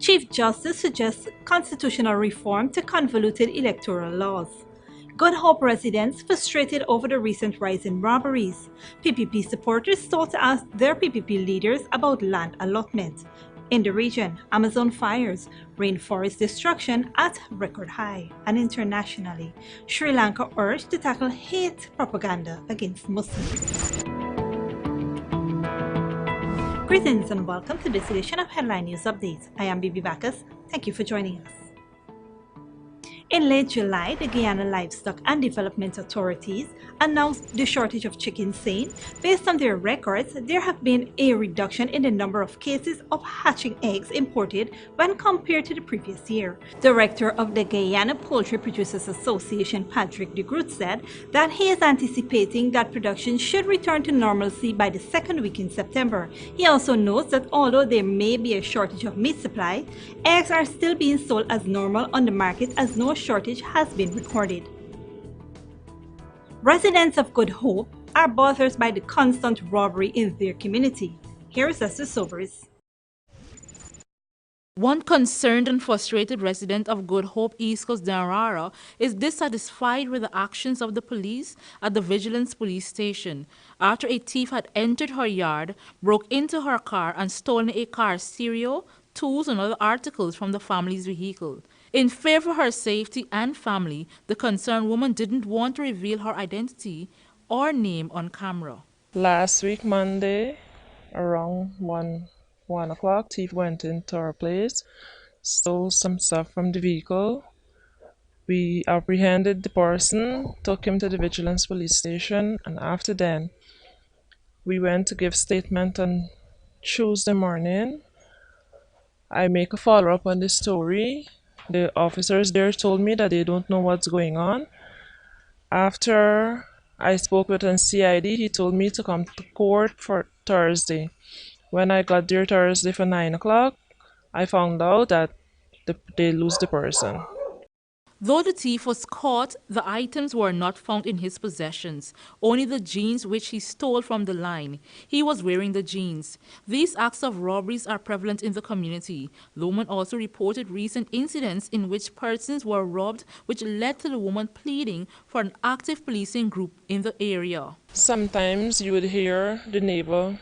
Chief Justice suggests constitutional reform to convoluted electoral laws. Good Hope residents frustrated over the recent rise in robberies. PPP supporters sought to ask their PPP leaders about land allotment. In the region, Amazon fires, rainforest destruction at record high. And internationally, Sri Lanka urged to tackle hate propaganda against Muslims. Greetings and welcome to this edition of Headline News Updates. I am Bibi Bacchus. Thank you for joining us. In late July, the Guyana Livestock and Development Authorities announced the shortage of chickens, saying, based on their records, there have been a reduction in the number of cases of hatching eggs imported when compared to the previous year. Director of the Guyana Poultry Producers Association, Patrick de Groot, said that he is anticipating that production should return to normalcy by the second week in September. He also notes that although there may be a shortage of meat supply, eggs are still being sold as normal on the market as no shortage has been recorded. Residents of Good Hope are bothered by the constant robbery in their community. Here is Esther Sobers. One concerned and frustrated resident of Good Hope, East Coast, Narara, is dissatisfied with the actions of the police at the Vigilance Police Station after a thief had entered her yard, broke into her car, and stolen a car stereo, tools, and other articles from the family's vehicle. In fear for her safety and family, the concerned woman didn't want to reveal her identity or name on camera. Last week, Monday, around 1 o'clock, thief went into our place, stole some stuff from the vehicle. We apprehended the person, took him to the Vigilance Police Station, and after then, we went to give statement on Tuesday morning. I make a follow-up on the story. The officers there told me that they don't know what's going on. After I spoke with an CID, he told me to come to court for Thursday. When I got there Thursday for 9 o'clock, I found out that they lose the person. Though the thief was caught, the items were not found in his possessions, only the jeans which he stole from the line. He was wearing the jeans. These acts of robberies are prevalent in the community. The woman also reported recent incidents in which persons were robbed, which led to the woman pleading for an active policing group in the area. Sometimes you would hear the neighbor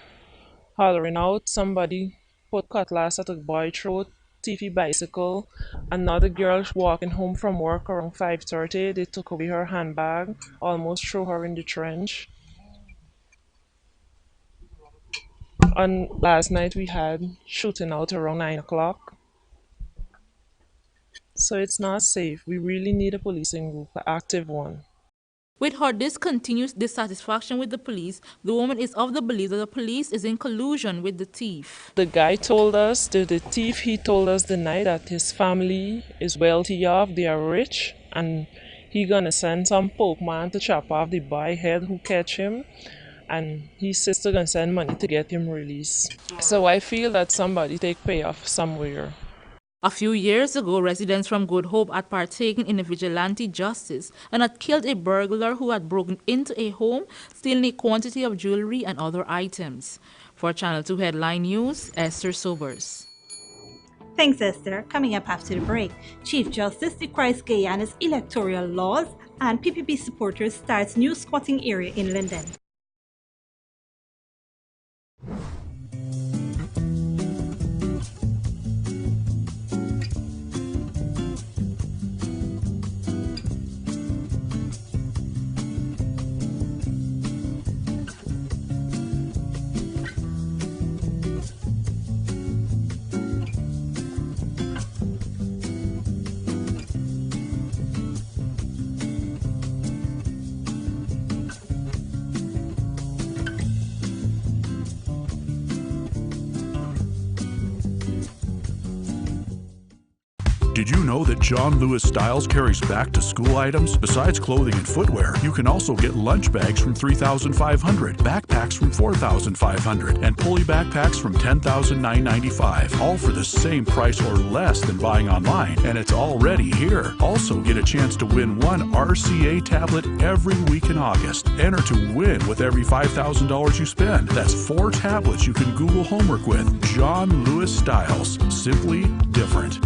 hollering out, somebody put cutlass at a boy's throat, thiefy bicycle. Another girl walking home from work around 5:30, they took away her handbag, almost threw her in the trench. And last night we had shooting out around 9 o'clock. So it's not safe. We really need a policing group, an active one. With her discontinued dissatisfaction with the police, the woman is of the belief that the police is in collusion with the thief. The guy told us, the thief, he told us the night that his family is wealthy off, they are rich, and he gonna send some pope man to chop off the boy head who catch him, and his sister gonna send money to get him released. So I feel that somebody take payoff somewhere. A few years ago, residents from Good Hope had partaken in a vigilante justice and had killed a burglar who had broken into a home, stealing a quantity of jewelry and other items. For Channel 2 Headline News, Esther Sobers. Thanks, Esther. Coming up after the break, Chief Justice decries Guyana's electoral laws and PPP supporters starts new squatting area in Linden. know that John Lewis Styles carries back-to-school items? Besides clothing and footwear, you can also get lunch bags from $3,500, backpacks from $4,500, and pulley backpacks from $10,995, all for the same price or less than buying online, and it's already here. Also, get a chance to win one RCA tablet every week in August. Enter to win with every $5,000 you spend. That's 4 tablets you can Google homework with. John Lewis Styles. Simply different.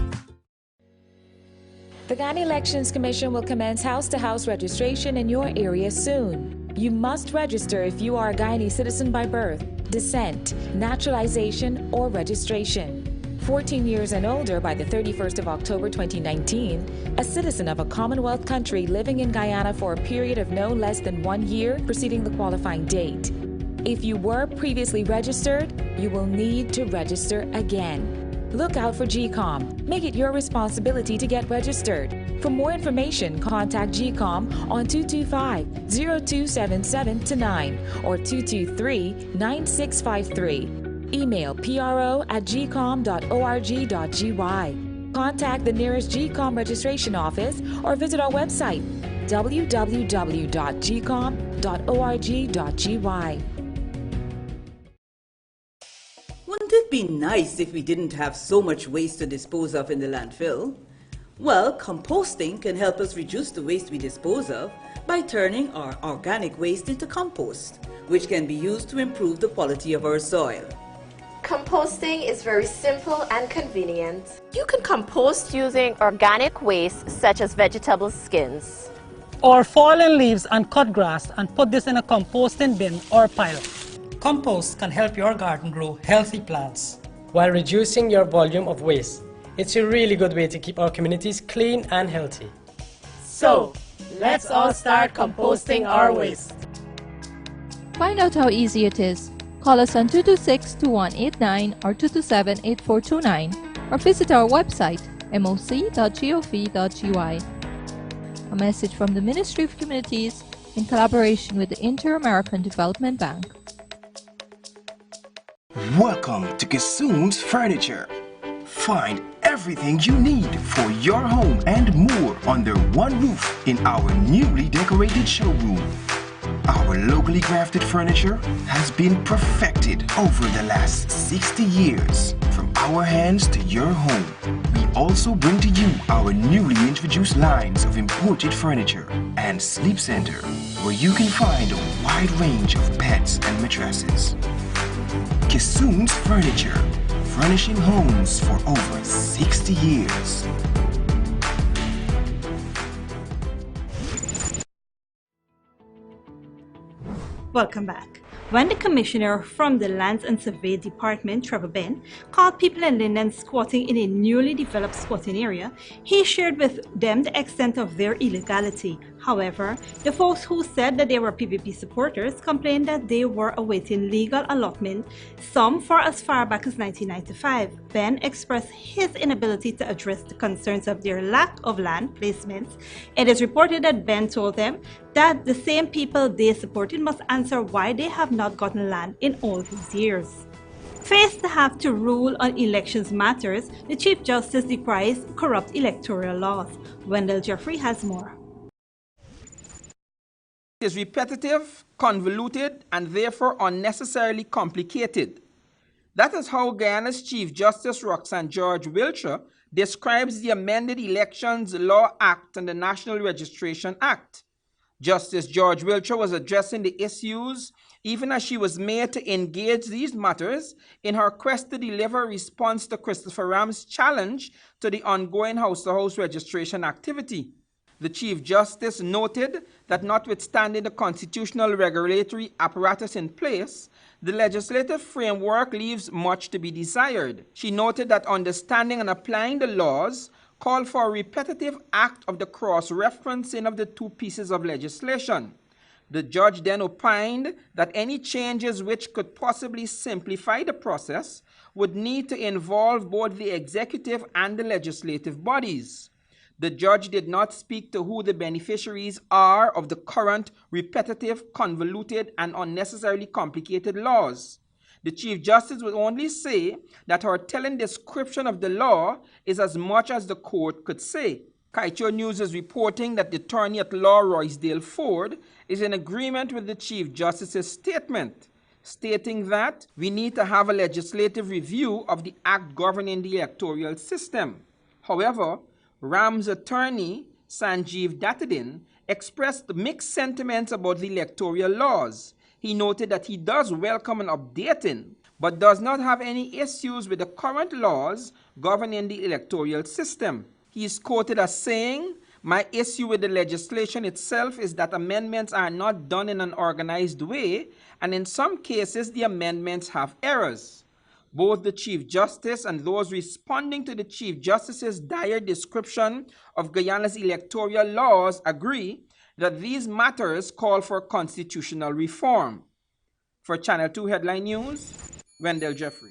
The Guyana Elections Commission will commence house-to-house registration in your area soon. You must register if you are a Guyanese citizen by birth, descent, naturalization, or registration. 14 years and older by the 31st of October 2019, a citizen of a Commonwealth country living in Guyana for a period of no less than 1 year preceding the qualifying date. If you were previously registered, you will need to register again. Look out for GCOM. Make it your responsibility to get registered. For more information, contact GCOM on 225-0277-9 or 223-9653. Email pro@gcom.org.gy. Contact the nearest GCOM registration office or visit our website www.gcom.org.gy. Wouldn't it be nice if we didn't have so much waste to dispose of in the landfill? Well, composting can help us reduce the waste we dispose of by turning our organic waste into compost, which can be used to improve the quality of our soil. Composting is very simple and convenient. You can compost using organic waste such as vegetable skins, or fallen leaves and cut grass and put this in a composting bin or pile. Compost can help your garden grow healthy plants while reducing your volume of waste. It's a really good way to keep our communities clean and healthy. So, let's all start composting our waste. Find out how easy it is. Call us on 226-2189 or 227-8429 or visit our website moc.gov.gy. A message from the Ministry of Communities in collaboration with the Inter-American Development Bank. Welcome to Kissoon's Furniture. Find everything you need for your home and more under one roof in our newly decorated showroom. Our locally crafted furniture has been perfected over the last 60 years. From our hands to your home, we also bring to you our newly introduced lines of imported furniture and sleep center, where you can find a wide range of beds and mattresses. Kissoon's Furniture, furnishing homes for over 60 years. Welcome back. When the commissioner from the Lands and Survey Department, Trevor Ben, caught people in Linden squatting in a newly developed squatting area, he shared with them the extent of their illegality. However, the folks who said that they were PPP supporters complained that they were awaiting legal allotment, some for as far back as 1995. Ben expressed his inability to address the concerns of their lack of land placements. It is reported that Ben told them that the same people they supported must answer why they have not gotten land in all these years. Faced to have to rule on elections matters, the Chief Justice decries corrupt electoral laws. Wendell Jeffrey has more. It is repetitive, convoluted, and therefore unnecessarily complicated. That is how Guyana's Chief Justice Roxanne George Wiltshire describes the amended Elections Law Act and the National Registration Act. Justice George Wiltshire was addressing the issues even as she was made to engage these matters in her quest to deliver a response to Christopher Ram's challenge to the ongoing house-to-house registration activity. The Chief Justice noted that notwithstanding the constitutional regulatory apparatus in place, the legislative framework leaves much to be desired. She noted that understanding and applying the laws call for a repetitive act of the cross-referencing of the two pieces of legislation. The judge then opined that any changes which could possibly simplify the process would need to involve both the executive and the legislative bodies. The judge did not speak to who the beneficiaries are of the current repetitive, convoluted, and unnecessarily complicated laws. The Chief Justice would only say that her telling description of the law is as much as the court could say. Kaito News is reporting that the attorney at law Roysdale Ford is in agreement with the Chief Justice's statement, stating that we need to have a legislative review of the act governing the electoral system. However, Ram's attorney, Sanjeev Datadin, expressed mixed sentiments about the electoral laws. He noted that he does welcome an updating, but does not have any issues with the current laws governing the electoral system. He is quoted as saying, "My issue with the legislation itself is that amendments are not done in an organized way, and in some cases the amendments have errors." Both the Chief Justice and those responding to the Chief Justice's dire description of Guyana's electoral laws agree that these matters call for constitutional reform. For Channel 2 Headline News, Wendell Jeffrey.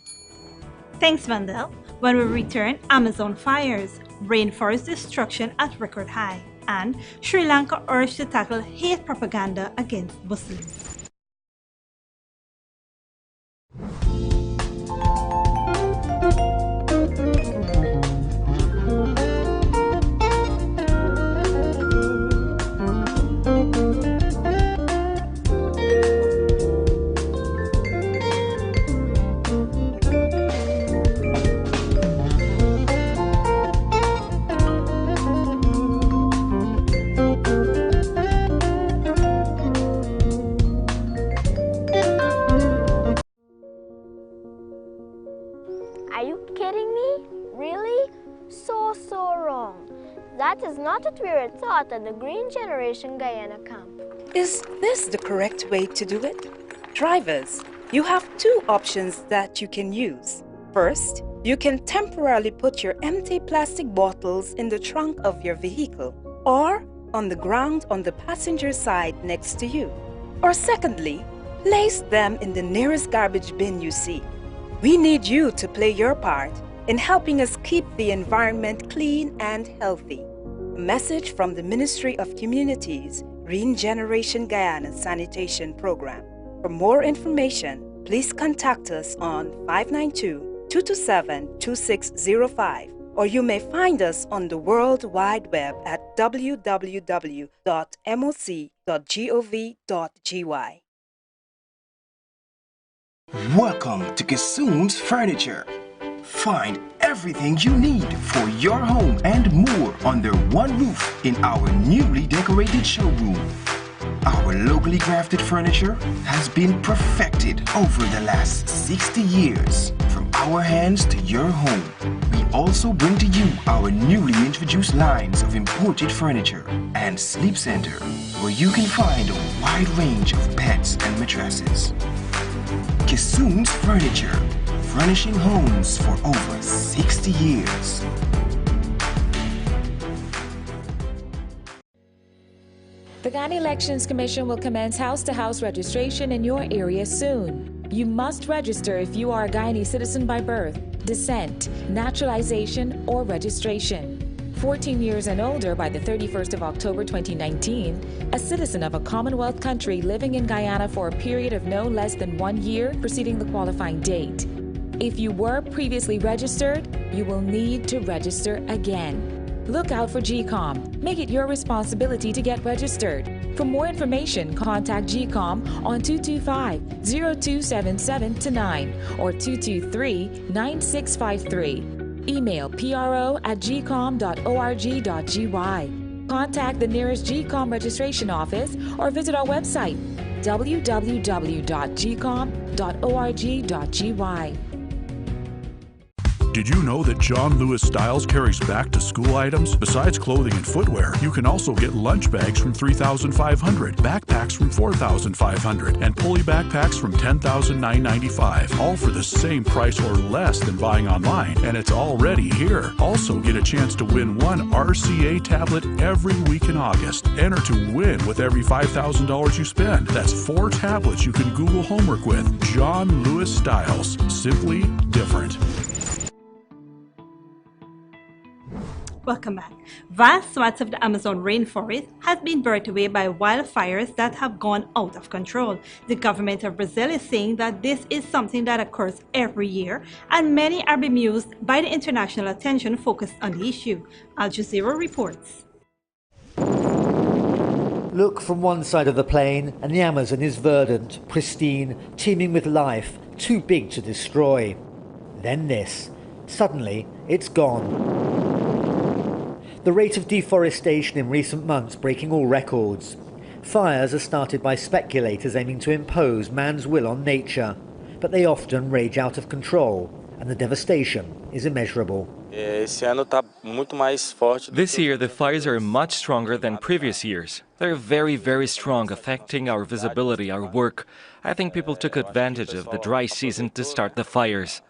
Thanks, Wendell. When we return, Amazon fires, rainforest destruction at record high, and Sri Lanka urged to tackle hate propaganda against Muslims. Are you kidding me? Really? So wrong. That is not what we were taught at the Green Generation Guyana camp. Is this the correct way to do it? Drivers, you have two options that you can use. First, you can temporarily put your empty plastic bottles in the trunk of your vehicle or on the ground on the passenger side next to you. Or secondly, place them in the nearest garbage bin you see. We need you to play your part in helping us keep the environment clean and healthy. A message from the Ministry of Communities, Green Generation Guyana Sanitation Program. For more information, please contact us on 592-227-2605, or you may find us on the World Wide Web at www.moc.gov.gy. Welcome to Kissoon's Furniture. Find everything you need for your home and more under one roof in our newly decorated showroom. Our locally crafted furniture has been perfected over the last 60 years. From our hands to your home, we also bring to you our newly introduced lines of imported furniture and sleep center, where you can find a wide range of beds and mattresses. Kissoon's Furniture, furnishing homes for over 60 years. The Guyana Elections Commission will commence house-to-house registration in your area soon. You must register if you are a Guyanese citizen by birth, descent, naturalization, or registration. 14 years and older by the 31st of October 2019, a citizen of a Commonwealth country living in Guyana for a period of no less than 1 year preceding the qualifying date. If you were previously registered, you will need to register again. Look out for GCOM. Make it your responsibility to get registered. For more information, contact GCOM on 225-0277-9 or 223-9653. Email pro@gcom.org.gy. Contact the nearest GCOM registration office or visit our website www.gcom.org.gy. Did you know that John Lewis Styles carries back-to-school items? Besides clothing and footwear, you can also get lunch bags from $3,500, backpacks from $4,500, and pulley backpacks from $10,995, all for the same price or less than buying online, and it's already here. Also, get a chance to win one RCA tablet every week in August. Enter to win with every $5,000 you spend. That's 4 tablets you can Google homework with. John Lewis Styles, simply different. Welcome back. Vast swaths of the Amazon rainforest has been burnt away by wildfires that have gone out of control. The government of Brazil is saying that this is something that occurs every year, and many are bemused by the international attention focused on the issue. Al Jazeera reports. Look from one side of the plain and the Amazon is verdant, pristine, teeming with life, too big to destroy. Then this. Suddenly, it's gone. The rate of deforestation in recent months breaking all records. Fires are started by speculators aiming to impose man's will on nature, but they often rage out of control, and the devastation is immeasurable. This year the fires are much stronger than previous years. They're very, very strong, affecting our visibility, our work. I think people took advantage of the dry season to start the fires.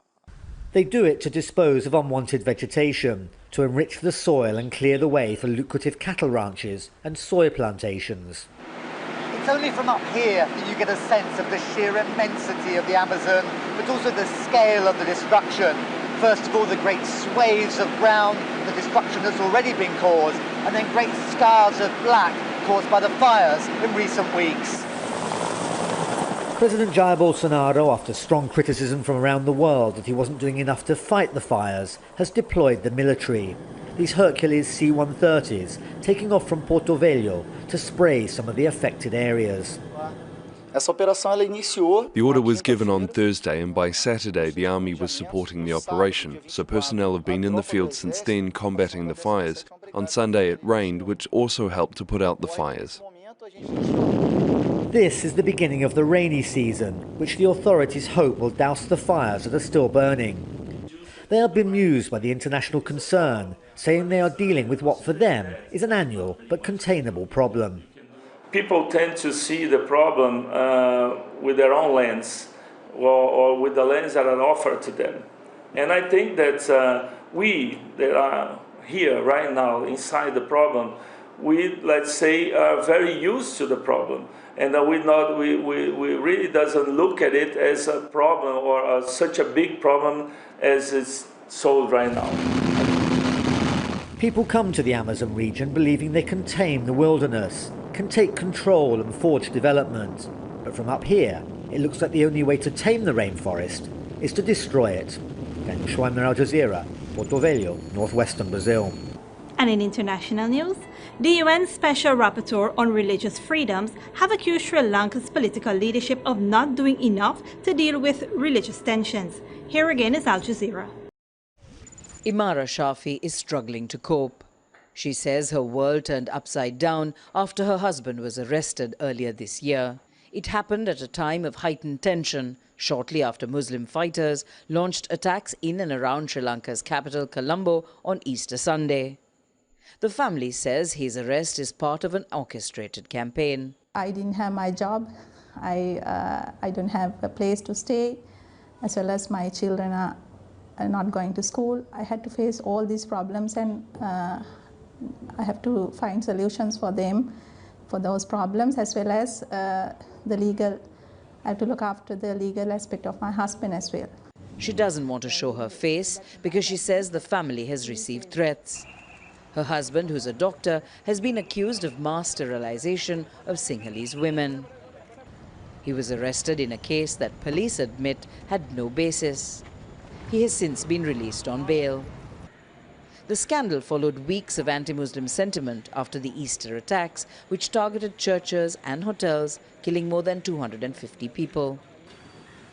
They do it to dispose of unwanted vegetation, to enrich the soil and clear the way for lucrative cattle ranches and soy plantations. It's only from up here that you get a sense of the sheer immensity of the Amazon, but also the scale of the destruction. First of all, the great swathes of brown, the destruction that's already been caused, and then great scarves of black caused by the fires in recent weeks. President Jair Bolsonaro, after strong criticism from around the world that he wasn't doing enough to fight the fires, has deployed the military. These Hercules C-130s taking off from Porto Velho to spray some of the affected areas. The order was given on Thursday, and by Saturday the army was supporting the operation, so personnel have been in the field since then combating the fires. On Sunday it rained, which also helped to put out the fires. This is the beginning of the rainy season, which the authorities hope will douse the fires that are still burning. They are bemused by the international concern, saying they are dealing with what for them is an annual but containable problem. People tend to see the problem with their own lens or with the lens that are offered to them. And I think that we that are here right now inside the problem, we, let's say, are very used to the problem. And we really doesn't look at it as a problem or such a big problem as it's sold right now. People come to the Amazon region believing they can tame the wilderness, can take control and forge development. But from up here, it looks like the only way to tame the rainforest is to destroy it. Daniel Schweimer, Al Jazeera, Porto Velho, northwestern Brazil. And in international news, the UN Special Rapporteur on Religious Freedoms have accused Sri Lanka's political leadership of not doing enough to deal with religious tensions. Here again is Al Jazeera. Imara Shafi is struggling to cope. She says her world turned upside down after her husband was arrested earlier this year. It happened at a time of heightened tension, shortly after Muslim fighters launched attacks in and around Sri Lanka's capital, Colombo, on Easter Sunday. The family says his arrest is part of an orchestrated campaign. I didn't have my job. I don't have a place to stay, as well as my children are not going to school. I had to face all these problems, and I have to find solutions for them, for those problems, as well as the legal. I have to look after the legal aspect of my husband as well. She doesn't want to show her face because she says the family has received threats. Her husband, who's a doctor, has been accused of mass sterilization of Sinhalese women. He was arrested in a case that police admit had no basis. He has since been released on bail. The scandal followed weeks of anti-Muslim sentiment after the Easter attacks, which targeted churches and hotels, killing more than 250 people.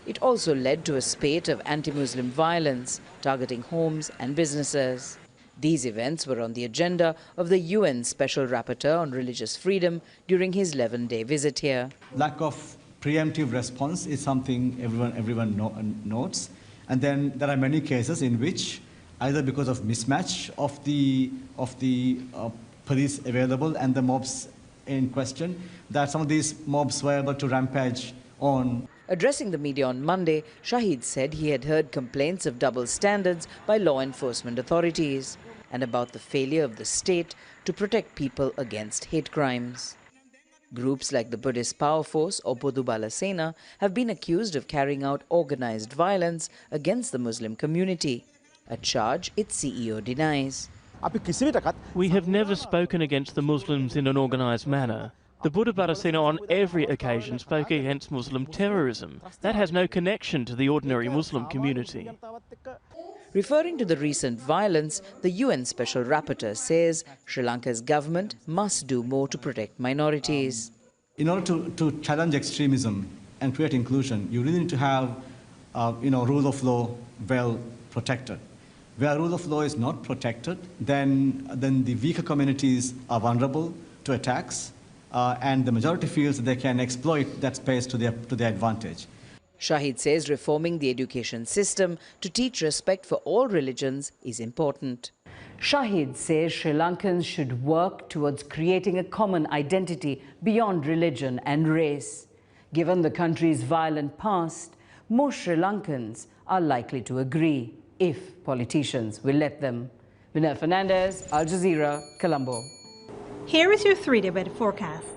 It also led to a spate of anti-Muslim violence, targeting homes and businesses. These events were on the agenda of the UN Special Rapporteur on Religious Freedom during his 11-day visit here. Lack of preemptive response is something everyone notes. And then there are many cases in which, either because of mismatch of the police available and the mobs in question, that some of these mobs were able to rampage on. Addressing the media on Monday, Shahid said he had heard complaints of double standards by law enforcement authorities and about the failure of the state to protect people against hate crimes. Groups like the Buddhist Power Force or Bodubala Sena have been accused of carrying out organized violence against the Muslim community, a charge its CEO denies. We have never spoken against the Muslims in an organised manner. The Buddha Bhattacena on every occasion spoke against Muslim terrorism. That has no connection to the ordinary Muslim community. Referring to the recent violence, the UN Special Rapporteur says Sri Lanka's government must do more to protect minorities. In order to challenge extremism and create inclusion, you really need to have rule of law well protected. Where rule of law is not protected, then the weaker communities are vulnerable to attacks, and the majority feels that they can exploit that space to their advantage. Shahid says reforming the education system to teach respect for all religions is important. Shahid says Sri Lankans should work towards creating a common identity beyond religion and race. Given the country's violent past, most Sri Lankans are likely to agree, if politicians will let them. Vinay Fernandez, Al Jazeera, Colombo. Here is your 3-day weather forecast.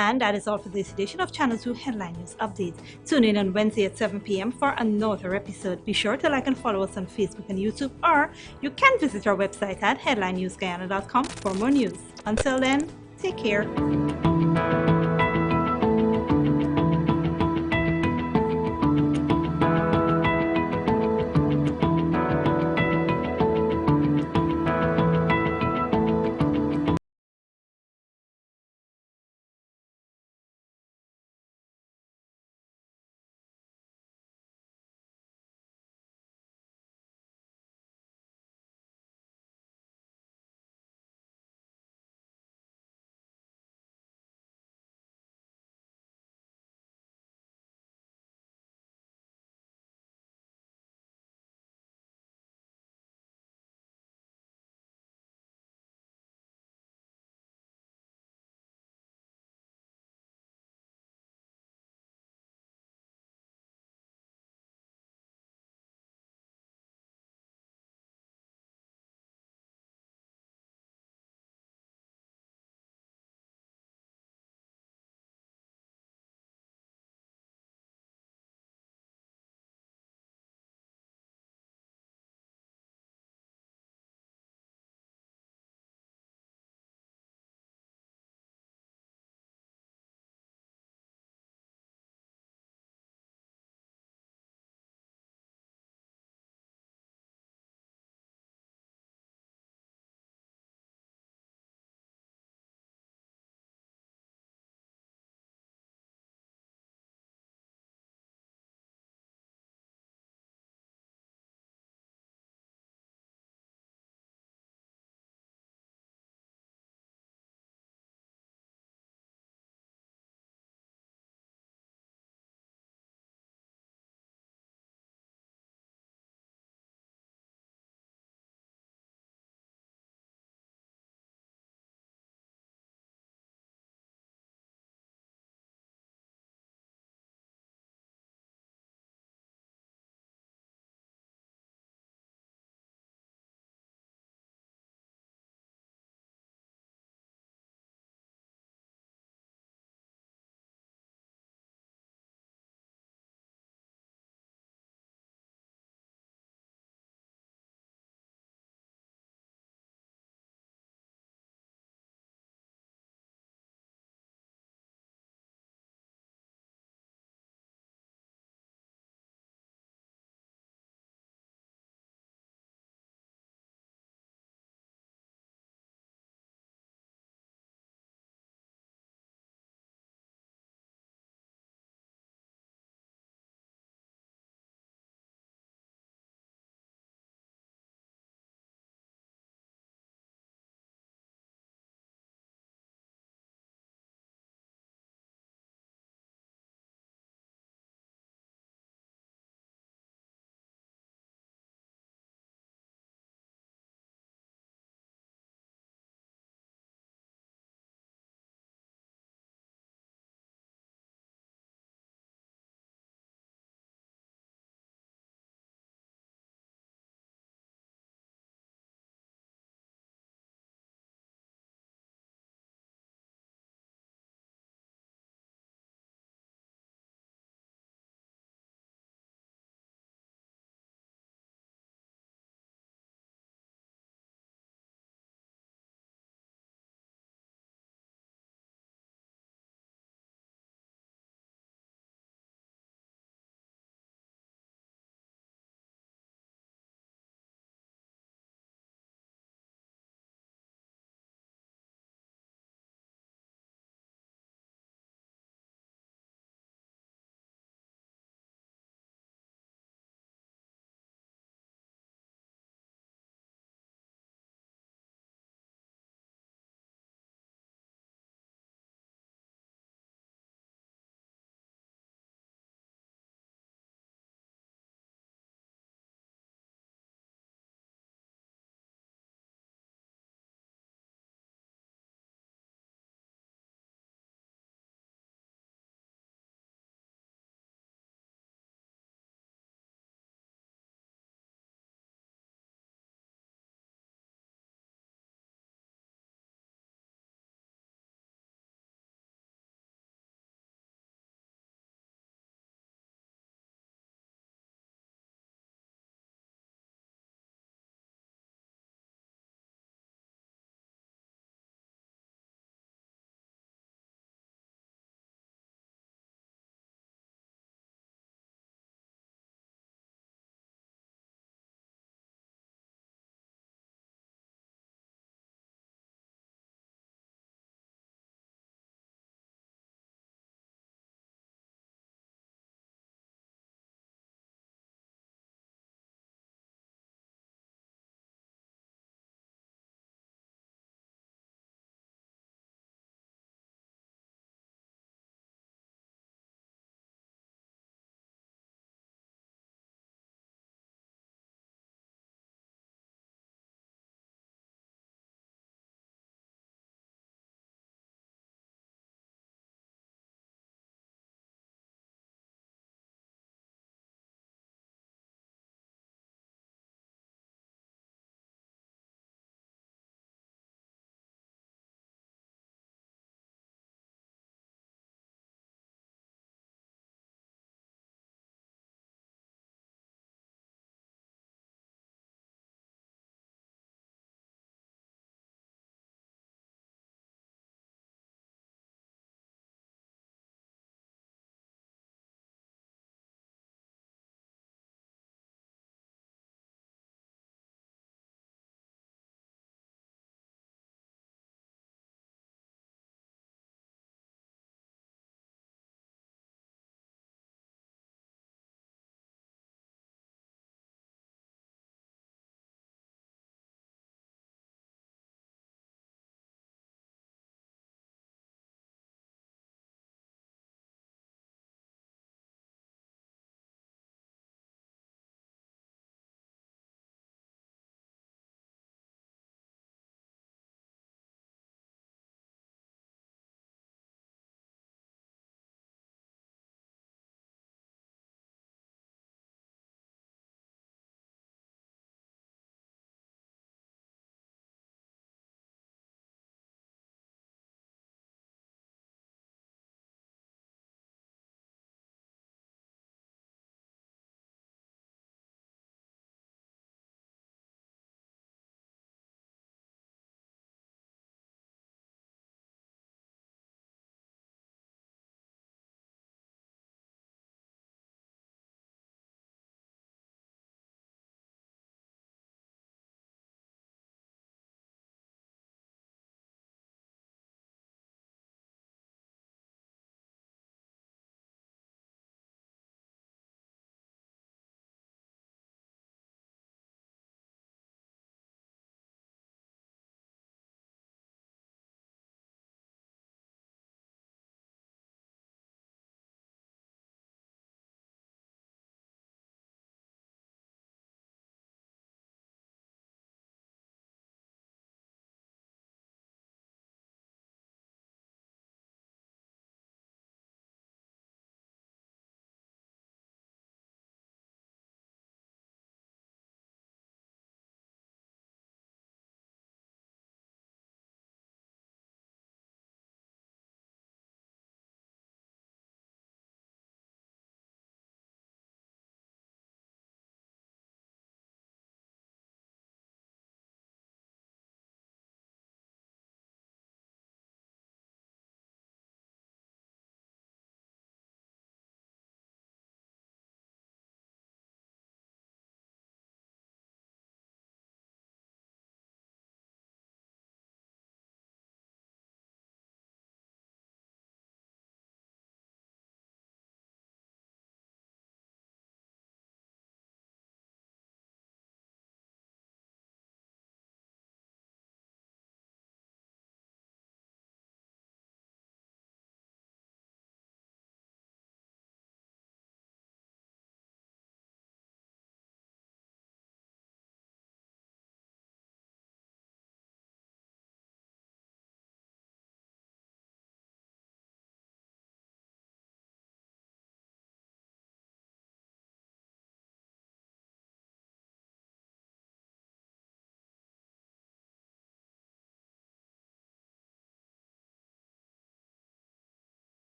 And that is all for this edition of Channel 2 Headline News Update. Tune in on Wednesday at 7 p.m. for another episode. Be sure to like and follow us on Facebook and YouTube, or you can visit our website at headlinenewsguyana.com for more news. Until then, take care.